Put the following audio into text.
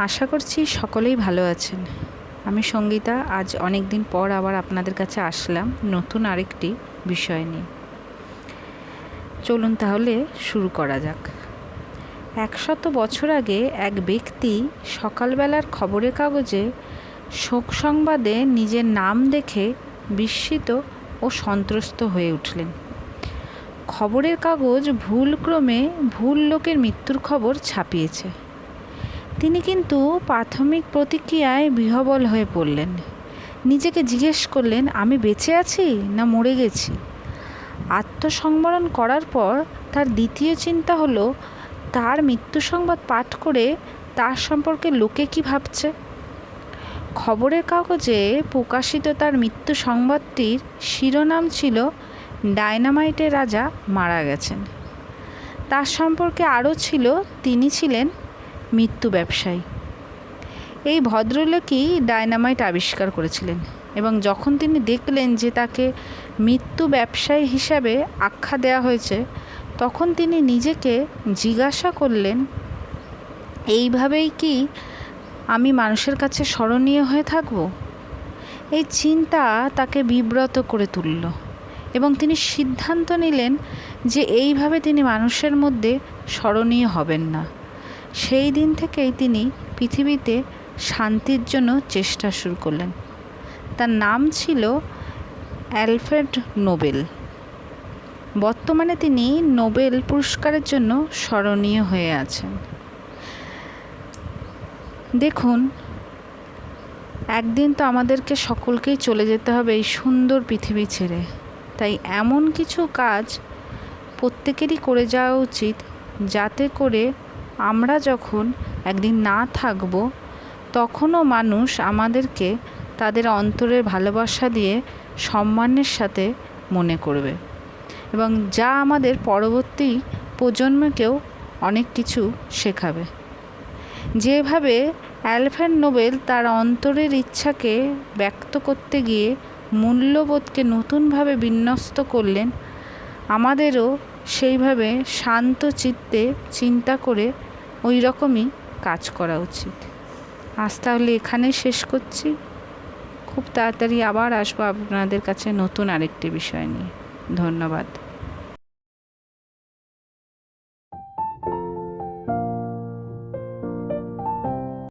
আশা করছি সকলেই ভালো আছেন। আমি সঙ্গীতা। আজ অনেক দিন পর আবার আপনাদের কাছে আসলাম নতুন আরেকটি বিষয় নিয়ে। চলুন তাহলে শুরু করা যাক। 100 বছর আগে এক ব্যক্তি সকালবেলার খবরের কাগজে শোক সংবাদে নিজের নাম দেখে বিস্মিত ও সন্ত্রস্ত হয়ে উঠলেন। খবরের কাগজ ভুলক্রমে ভুল লোকের মৃত্যুর খবর ছাপিয়েছে। তিনি কিন্তু প্রাথমিক প্রতিক্রিয়ায় বিহ্বল হয়ে পড়লেন। নিজেকে জিজ্ঞেস করলেন, আমি বেঁচে আছি না মরে গেছি? আত্মসংবরণ করার পর তার দ্বিতীয় চিন্তা হলো, তার মৃত্যু সংবাদ পাঠ করে তার সম্পর্কে লোকে কি ভাবছে। খবরের কাগজে প্রকাশিত তার মৃত্যু সংবাদটির শিরোনাম ছিল, ডায়নামাইটের রাজা মারা গেছেন। তার সম্পর্কে আরও ছিল, তিনি ছিলেন মৃত্যু ব্যবসায়ী। এই ভদ্রলোকই ডায়নামাইট আবিষ্কার করেছিলেন এবং যখন তিনি দেখলেন যে তাকে মৃত্যু ব্যবসায়ী হিসাবে আখ্যা দেওয়া হয়েছে, তখন তিনি নিজেকে জিজ্ঞাসা করলেন, এইভাবেই কি আমি মানুষের কাছে স্মরণীয় হয়ে থাকব? এই চিন্তা তাকে বিব্রত করে তুলল এবং তিনি সিদ্ধান্ত নিলেন যে এইভাবে তিনি মানুষের মধ্যে স্মরণীয় হবেন না। সেই দিন থেকেই তিনি পৃথিবীতে শান্তির জন্য চেষ্টা শুরু করলেন। তার নাম ছিল অ্যালফ্রেড নোবেল। বর্তমানে তিনি নোবেল পুরস্কারের জন্য স্মরণীয় হয়ে আছেন। দেখুন, একদিন তো আমাদেরকে সকলকেই চলে যেতে হবে এই সুন্দর পৃথিবী ছেড়ে। তাই এমন কিছু কাজ প্রত্যেকেরই করে যাওয়া উচিত, যাতে করে আমরা যখন একদিন না থাকব, তখনও মানুষ আমাদেরকে তাদের অন্তরের ভালোবাসা দিয়ে সম্মানের সাথে মনে করবে এবং যা আমাদের পরবর্তী প্রজন্মকেও অনেক কিছু শেখাবে। যেভাবে অ্যালফ্রেড নোবেল তার অন্তরের ইচ্ছাকে ব্যক্ত করতে গিয়ে মূল্যবোধকে নতুনভাবে বিন্যস্ত করলেন, আমাদেরও সেইভাবে শান্ত চিত্তে চিন্তা করে ওই রকমই কাজ করা উচিত। আজ তাহলে এখানেই শেষ করছি। খুব তাড়াতাড়ি আবার আসবো আপনাদের কাছে নতুন আরেকটি বিষয় নিয়ে। ধন্যবাদ।